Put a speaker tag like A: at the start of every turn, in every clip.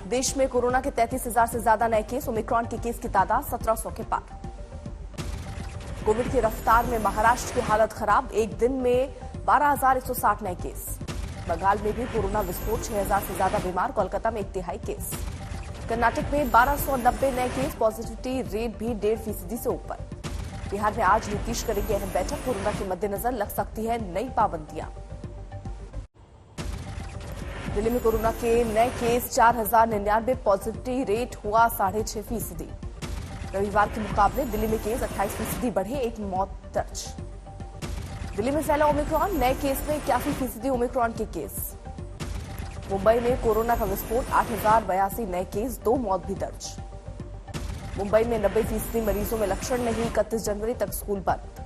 A: देश में कोरोना के 33,000 से ज्यादा नए केस, ओमिक्रॉन के केस की तादाद 1700 के पार। कोविड की रफ्तार में महाराष्ट्र की हालत खराब, एक दिन में 12,160 नए केस। बंगाल में भी कोरोना विस्फोट, 6,000 से ज्यादा बीमार, कोलकाता में 1/3 केस। कर्नाटक में 1290 नए केस, पॉजिटिविटी रेट भी 1.5% से ऊपर। बिहार में आज नीतीश करेंगे अहम बैठक, कोरोना के मद्देनजर लग सकती है नई पाबंदियां। दिल्ली में कोरोना के नए केस 4,099, पॉजिटिविटी रेट हुआ 6.5%। रविवार के मुकाबले दिल्ली में केस 28% बढ़े, एक मौत दर्ज। दिल्ली में फैला ओमिक्रॉन, नए केस में 81% ओमिक्रॉन के केस। मुंबई में कोरोना का विस्फोट, 8,082 नए केस, 2 मौत भी दर्ज। मुंबई में 90% मरीजों में लक्षण नहीं, 31 जनवरी तक स्कूल बंद।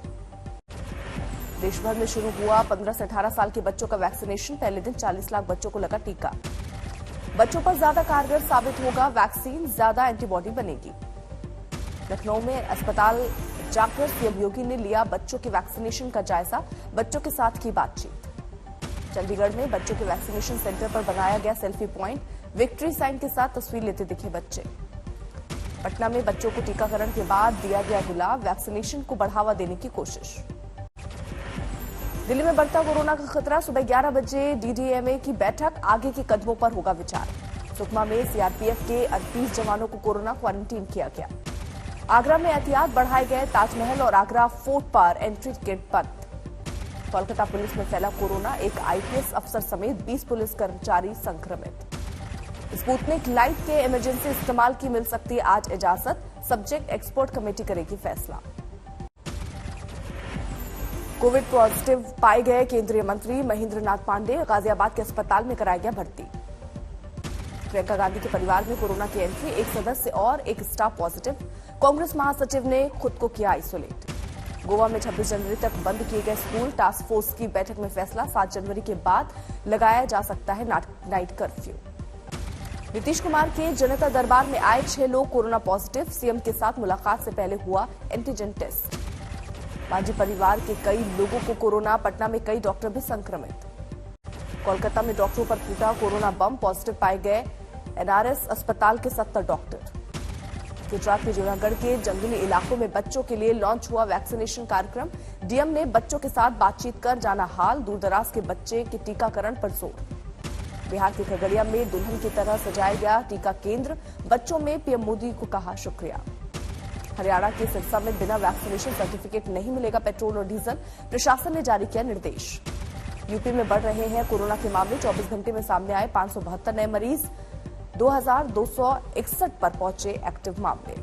A: देश भर में शुरू हुआ 15 से 18 साल के बच्चों का वैक्सीनेशन, पहले दिन 40 लाख बच्चों को लगा टीका। बच्चों पर ज्यादा कारगर साबित होगा वैक्सीन, ज्यादा एंटीबॉडी बनेगी। लखनऊ में अस्पताल जाकर सीएम योगी ने लिया बच्चों के वैक्सीनेशन का जायजा, बच्चों के साथ की बातचीत। चंडीगढ़ में बच्चों के वैक्सीनेशन सेंटर पर बनाया गया सेल्फी प्वाइंट, विक्ट्री साइन के साथ तस्वीर लेते दिखे बच्चे। पटना में बच्चों को टीकाकरण के बाद दिया गया गुलाब, वैक्सीनेशन को बढ़ावा देने की कोशिश। दिल्ली में बढ़ता कोरोना का खतरा, सुबह 11 बजे डीडीएमए की बैठक, आगे के कदमों पर होगा विचार। सुकमा में सीआरपीएफ के 38 जवानों को कोरोना क्वारंटीन किया गया। आगरा में एहतियात बढ़ाए गए, ताजमहल और आगरा फोर्ट पर एंट्री गेट बंद। कोलकाता पुलिस में फैला कोरोना, एक आईपीएस अफसर समेत 20 पुलिस कर्मचारी संक्रमित। स्पुतनिक लाइट के इमरजेंसी इस्तेमाल की मिल सकती है आज इजाजत, सब्जेक्ट एक्सपर्ट कमेटी करेगी फैसला। कोविड पॉजिटिव पाए गए केंद्रीय मंत्री महेंद्र नाथ पांडे, गाजियाबाद के अस्पताल में कराया गया भर्ती। प्रियंका गांधी के परिवार में कोरोना की एंट्री, एक सदस्य और एक स्टाफ पॉजिटिव। कांग्रेस महासचिव ने खुद को किया आइसोलेट। गोवा में 26 जनवरी तक बंद किए गए स्कूल, टास्क फोर्स की बैठक में फैसला, 7 जनवरी के बाद लगाया जा सकता है नाइट कर्फ्यू। नीतीश कुमार के जनता दरबार में आए 6 लोग कोरोना पॉजिटिव, सीएम के साथ मुलाकात से पहले हुआ एंटीजन टेस्ट। मांझी परिवार के कई लोगों को कोरोना, पटना में कई डॉक्टर भी संक्रमित। कोलकाता में डॉक्टरों पर फूटा कोरोना बम, पॉजिटिव पाए गए एनआरएस अस्पताल के 70 डॉक्टर। गुजरात के जूनागढ़ के जंगली इलाकों में बच्चों के लिए लॉन्च हुआ वैक्सीनेशन कार्यक्रम, डीएम ने बच्चों के साथ बातचीत कर जाना हाल, दूरदराज के बच्चे के टीकाकरण पर जोर। बिहार के खगड़िया में दुल्हन की तरह सजाया गया टीका केंद्र, बच्चों में पीएम मोदी को कहा शुक्रिया। हरियाणा के सिरसा में बिना वैक्सीनेशन सर्टिफिकेट नहीं मिलेगा पेट्रोल और डीजल, प्रशासन ने जारी किया निर्देश। यूपी में बढ़ रहे हैं कोरोना के मामले, 24 घंटे में सामने आए 572 नए मरीज, 2,261 पर पहुंचे एक्टिव मामले।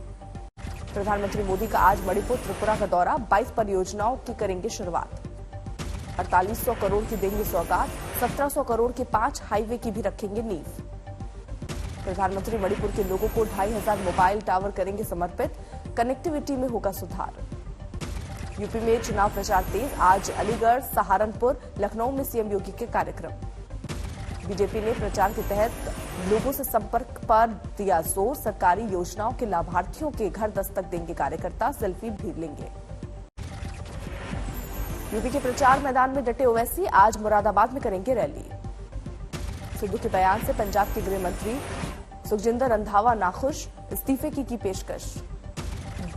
A: प्रधानमंत्री मोदी का आज मणिपुर त्रिपुरा का दौरा, 22 परियोजनाओं की करेंगे शुरुआत। 4800 करोड़ की देंगे सौगात, 1700 करोड़ के 5 हाईवे की भी रखेंगे नींव। प्रधानमंत्री मणिपुर के लोगों को 2,500 मोबाइल टावर करेंगे समर्पित, कनेक्टिविटी में होगा सुधार। यूपी में चुनाव प्रचार तेज, आज अलीगढ़, सहारनपुर, लखनऊ में सीएम योगी के कार्यक्रम। बीजेपी ने प्रचार के तहत लोगों से संपर्क पर दिया जोर, सरकारी योजनाओं के लाभार्थियों के घर दस्तक देंगे कार्यकर्ता, सेल्फी भी लेंगे। यूपी के प्रचार मैदान में डटे ओवैसी, आज मुरादाबाद में करेंगे रैली। सिद्धू के बयान से पंजाब के गृह मंत्री सुखजिंदर रंधावा नाखुश, इस्तीफे की पेशकश।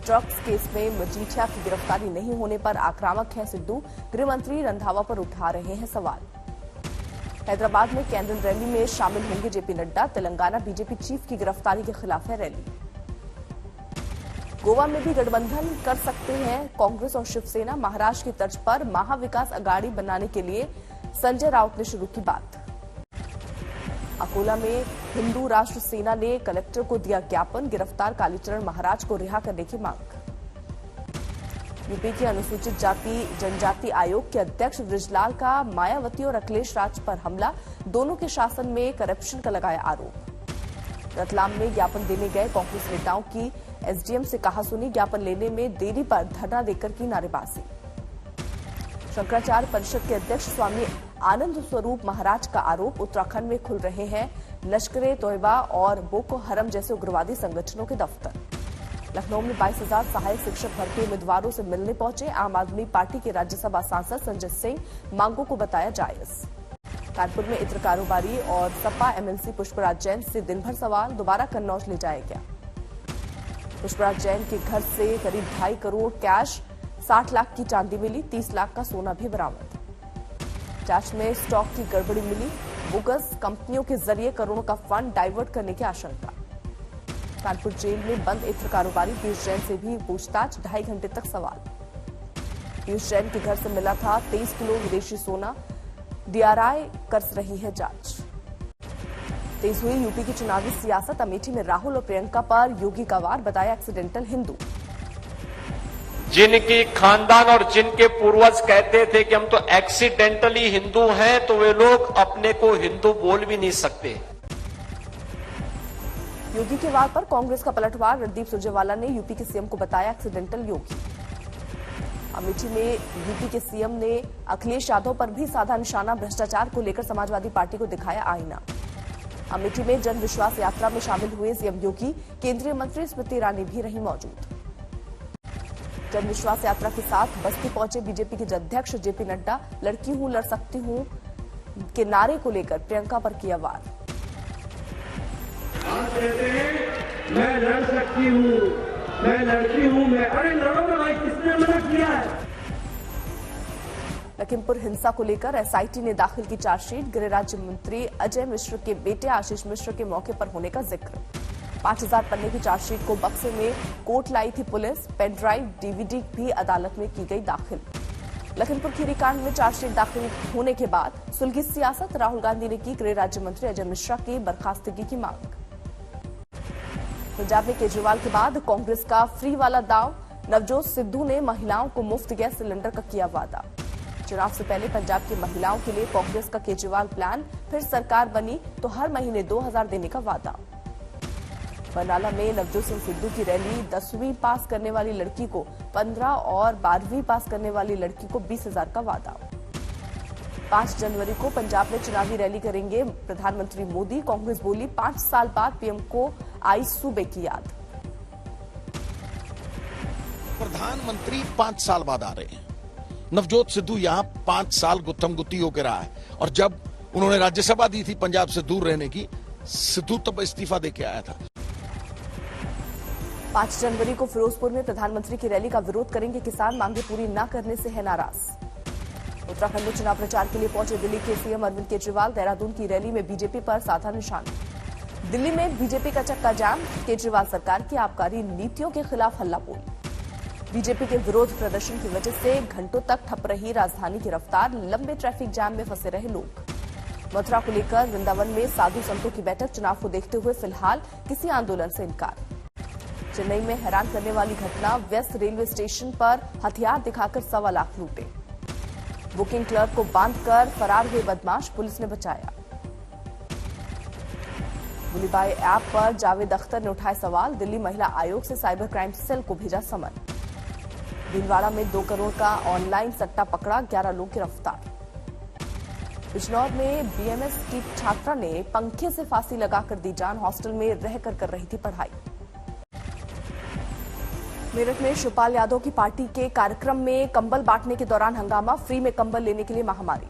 A: ड्रग्स केस में मजीठिया की गिरफ्तारी नहीं होने पर आक्रामक है सिद्धू, गृह मंत्री रंधावा पर उठा रहे हैं सवाल। हैदराबाद में कैंडल रैली में शामिल होंगे JP Nadda, Telangana BJP chief की गिरफ्तारी के खिलाफ है रैली। गोवा में भी गठबंधन कर सकते हैं कांग्रेस और शिवसेना, महाराष्ट्र की तर्ज पर महाविकास अघाड़ी बनाने के लिए संजय राउत ने शुरू की बात। अकोला में हिंदू राष्ट्र सेना ने कलेक्टर को दिया ज्ञापन, गिरफ्तार कालीचरण महाराज को रिहा करने की मांग। यूपी के अनुसूचित जाति जनजाति आयोग के अध्यक्ष बृजलाल का मायावती और अखिलेश राज पर हमला, दोनों के शासन में करप्शन का लगाया आरोप। रतलाम में ज्ञापन देने गए कांग्रेस नेताओं की एसडीएम से कहा सुनी, ज्ञापन लेने में देरी पर धरना देकर की नारेबाजी। शंकराचार्य परिषद के अध्यक्ष स्वामी आनंद स्वरूप महाराज का आरोप, उत्तराखंड में खुल रहे हैं लश्कर-ए तोयबा और बोको हरम जैसे उग्रवादी संगठनों के दफ्तर। लखनऊ में 22,000 सहायक शिक्षक भर्ती उम्मीदवारों से मिलने पहुंचे आम आदमी पार्टी के राज्यसभा सांसद संजय सिंह, मांगों को बताया जायज। कानपुर में इत्र कारोबारी और सपा एमएलसी पुष्पराज जैन से दिन भर सवाल, दोबारा कन्नौज ले जाया गया। पुष्पराज जैन के घर से करीब 2.5 करोड़ कैश, 60 लाख की चांदी मिली, 30 लाख का सोना भी बरामद। जांच में स्टॉक की गड़बड़ी मिली, बोगस कंपनियों के जरिए करोड़ों का फंड डाइवर्ट करने की आशंका। कानपुर जेल में बंद इत्र कारोबारी पीयूष जैन से भी पूछताछ, 2.5 घंटे तक सवाल। पीयूष जैन के घर से मिला था 23 किलो विदेशी सोना, डीआरआई कर रही है जांच। तेज हुई यूपी की चुनावी सियासत, अमेठी में राहुल और प्रियंका पर योगी का वार, बताया एक्सीडेंटल हिंदू।
B: जिनकी खानदान और जिनके पूर्वज कहते थे कि हम तो एक्सीडेंटली हिंदू हैं, तो वे लोग अपने को हिंदू बोल भी नहीं सकते।
A: योगी के वार पर कांग्रेस का पलटवार, रणदीप सुरजेवाला ने यूपी के सीएम को बताया एक्सीडेंटल योगी। अमेठी में यूपी के सीएम ने अखिलेश यादव पर भी साधा निशाना, भ्रष्टाचार को लेकर समाजवादी पार्टी को दिखाया आईना। अमेठी में जन विश्वास यात्रा में शामिल हुए सीएम योगी, केंद्रीय मंत्री स्मृति ईरानी भी रही मौजूद। जन विश्वास यात्रा के साथ बस्ती पहुंचे बीजेपी के अध्यक्ष जेपी नड्डा, लड़की हूं लड़ सकती हूं के नारे को लेकर प्रियंका पर किया वार।
C: कहते हैं मैं लड़ सकती हूं, मैं लड़की हूं, मैं अरे लड़ो ना भाई, किसने मना किया है।
A: लखीमपुर हिंसा को लेकर एसआईटी ने दाखिल की चार्जशीट, गृह राज्य मंत्री अजय मिश्र के बेटे आशीष मिश्र के मौके पर होने का जिक्र। 5000 पन्ने की चार्जशीट को बक्से में कोर्ट लाई थी पुलिस, पेन ड्राइव डीवीडी भी अदालत में की गई दाखिल। लखीमपुर खीरी कांड में चार्जशीट दाखिल होने के बाद सुलगी सियासत, राहुल गांधी ने की गृह राज्य मंत्री अजय मिश्रा की बर्खास्तगी की मांग। पंजाब में केजरीवाल के बाद कांग्रेस का फ्री वाला दांव, नवजोत सिद्धू ने महिलाओं को मुफ्त गैस सिलेंडर का किया वादा। चुनाव से पहले पंजाब की महिलाओं के लिए कांग्रेस का केजरीवाल प्लान, फिर सरकार बनी तो हर महीने 2000 देने का वादा। बरनाला में नवजोत सिंह सिद्धू की रैली, 10वीं पास करने वाली लड़की को 15 और 12वीं पास करने वाली लड़की को 20,000 का वादा। 5 जनवरी को पंजाब में चुनावी रैली करेंगे प्रधानमंत्री मोदी, कांग्रेस बोली 5 साल बाद पीएम को आई सूबे की याद।
D: प्रधानमंत्री 5 साल बाद आ रहे हैं। नवजोत सिद्धू यहाँ 5 साल गुत्थम गुत्ती होकर रहा है, और जब उन्होंने राज्यसभा दी थी पंजाब से दूर रहने की, सिद्धू तब इस्तीफा देके आया था।
A: 5 जनवरी को फिरोजपुर में प्रधानमंत्री की रैली का विरोध करेंगे किसान, मांगे पूरी न करने से है नाराज। उत्तराखंड में चुनाव प्रचार के लिए पहुंचे दिल्ली के सीएम अरविंद केजरीवाल, देहरादून की रैली में बीजेपी पर साधा निशाना। दिल्ली में बीजेपी का चक्का जाम, केजरीवाल सरकार की आबकारी नीतियों के खिलाफ हल्ला बोल। बीजेपी के विरोध प्रदर्शन की वजह से घंटों तक ठप रही राजधानी की रफ्तार, लंबे ट्रैफिक जाम में फंसे रहे लोग। मथुरा को लेकर वृंदावन में साधु संतों की बैठक, चुनाव को देखते हुए फिलहाल किसी आंदोलन से इनकार। चेन्नई में हैरान करने वाली घटना, व्यस्त रेलवे स्टेशन पर हथियार दिखाकर 1.25 लाख लूटे। बुकिंग क्लर्क को बांधकर फरार हुए बदमाश, पुलिस ने बचाया। गुलीबाई ऐप पर जावेद अख्तर ने उठाए सवाल, दिल्ली महिला आयोग से साइबर क्राइम सेल को भेजा समन। भीलवाड़ा में 2 करोड़ का ऑनलाइन सट्टा पकड़ा, 11 लोग गिरफ्तार। बिजनौर में बीएमएस की छात्रा ने पंखे से फांसी लगाकर दी जान, हॉस्टल में रहकर कर रही थी पढ़ाई। मेरठ में शिवपाल यादव की पार्टी के कार्यक्रम में कंबल बांटने के दौरान हंगामा, फ्री में कंबल लेने के लिए महामारी।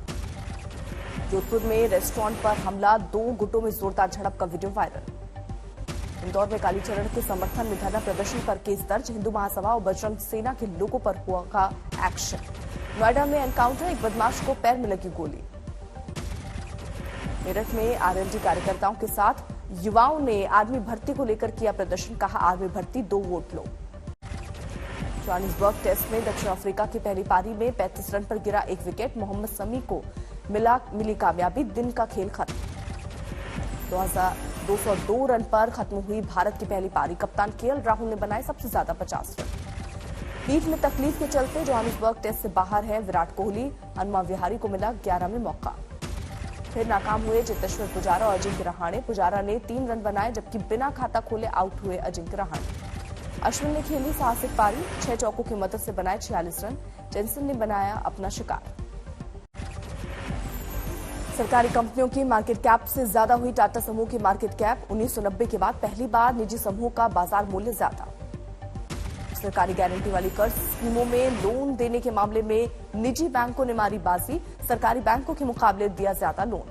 A: जोधपुर में रेस्टोरेंट पर हमला, 2 गुटों में जोरदार झड़प का वीडियो वायरल। इंदौर में कालीचरण के समर्थन में धरना प्रदर्शन पर केस दर्ज, हिंदू महासभा और बजरंग सेना के लोगों पर हुआ का एक्शन। नोएडा में एनकाउंटर, एक बदमाश को पैर में लगी गोली। मेरठ में आरएलडी कार्यकर्ताओं के साथ युवाओं ने आर्मी भर्ती को लेकर किया प्रदर्शन, कहा आर्मी भर्ती 2 वोट लो। जोहानिसबर्ग टेस्ट में दक्षिण अफ्रीका की पहली पारी में 35 रन पर गिरा 1 विकेट, मोहम्मद शमी को मिली कामयाबी, दिन का खेल खत्म। 202 रन पर खत्म हुई भारत की पहली पारी, कप्तान केएल राहुल ने बनाए सबसे ज्यादा 50 रन। पीठ में तकलीफ के चलते जोहानिसबर्ग टेस्ट से बाहर है विराट कोहली, हनुमा विहारी को मिला 11 में मौका। फिर नाकाम हुए चेतेश्वर पुजारा और अजिंक्य रहाणे, पुजारा ने 3 रन बनाए, जबकि बिना खाता खोले आउट हुए अजिंक्य रहाणे। अश्विन ने खेली साहसिक पारी, 6 चौकों की मदद से बनाए 46 रन, जेनसन ने बनाया अपना शिकार। सरकारी कंपनियों की मार्केट कैप से ज्यादा हुई टाटा समूह की मार्केट कैप, 1990 के बाद पहली बार निजी समूह का बाजार मूल्य ज्यादा। सरकारी गारंटी वाली कर्ज स्कीमों में लोन देने के मामले में निजी बैंकों ने मारी बाजी, सरकारी बैंकों के मुकाबले दिया ज्यादा लोन।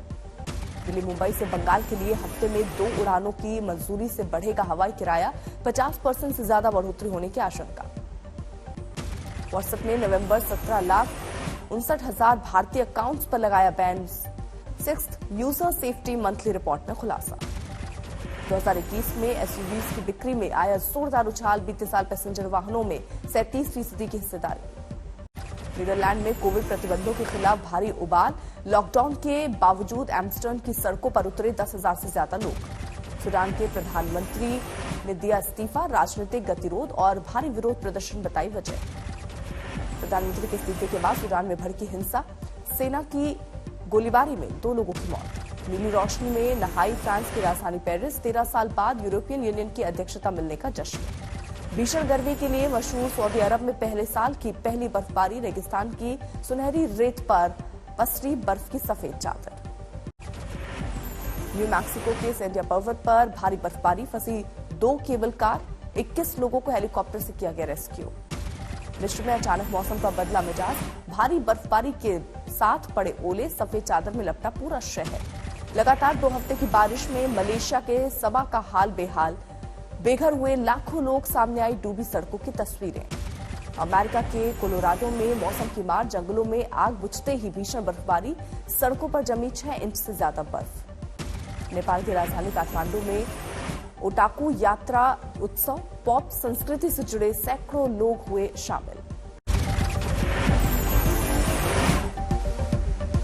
A: दिल्ली मुंबई से बंगाल के लिए हफ्ते में 2 उड़ानों की मंजूरी से बढ़ेगा हवाई किराया, 50% से ज्यादा बढ़ोतरी होने की आशंका। व्हाट्सएप ने नवंबर 17,59,000 भारतीय अकाउंट्स पर लगाया ban, 6th user safety monthly report में खुलासा। 2021 में एसयूवीज की बिक्री में आया जोरदार उछाल, बीते साल पैसेंजर वाहनों में 37% की हिस्सेदारी। नीदरलैंड में कोविड प्रतिबंधों के खिलाफ भारी उबाल, लॉकडाउन के बावजूद एम्स्टर्डम की सड़कों पर उतरे 10,000 से ज्यादा लोग। सूडान के प्रधानमंत्री ने दिया इस्तीफा, राजनीतिक गतिरोध और भारी विरोध प्रदर्शन बताई वजह। प्रधानमंत्री के इस्तीफे के बाद सूडान में भड़की हिंसा, सेना की गोलीबारी में 2 लोगों की मौत। नीली रोशनी में नहाई फ्रांस की राजधानी पेरिस, 13 साल बाद यूरोपियन यूनियन की अध्यक्षता मिलने का जश्न। भीषण गर्मी के लिए मशहूर सऊदी अरब में पहले साल की पहली बर्फबारी, रेगिस्तान की सुनहरी रेत पर पसरी बर्फ की सफेद चादर। न्यू मैक्सिको के सेंडिया पर्वत पर भारी बर्फबारी, फंसी 2 केबल कार, 21 लोगों को हेलीकॉप्टर से किया गया रेस्क्यू। मिस्र में अचानक मौसम का बदला मिजाज, भारी बर्फबारी के साथ पड़े ओले, सफेद चादर में लपटा पूरा शहर। लगातार 2 हफ्ते की बारिश में मलेशिया के सबा का हाल बेहाल, बेघर हुए लाखों लोग, सामने आई डूबी सड़कों की तस्वीरें। अमेरिका के कोलोराडो में मौसम की मार, जंगलों में आग बुझते ही भीषण बर्फबारी, सड़कों पर जमी 6 इंच से ज्यादा बर्फ। नेपाल की राजधानी काठमांडू में ओटाकू यात्रा उत्सव, पॉप संस्कृति से जुड़े सैकड़ों लोग हुए शामिल।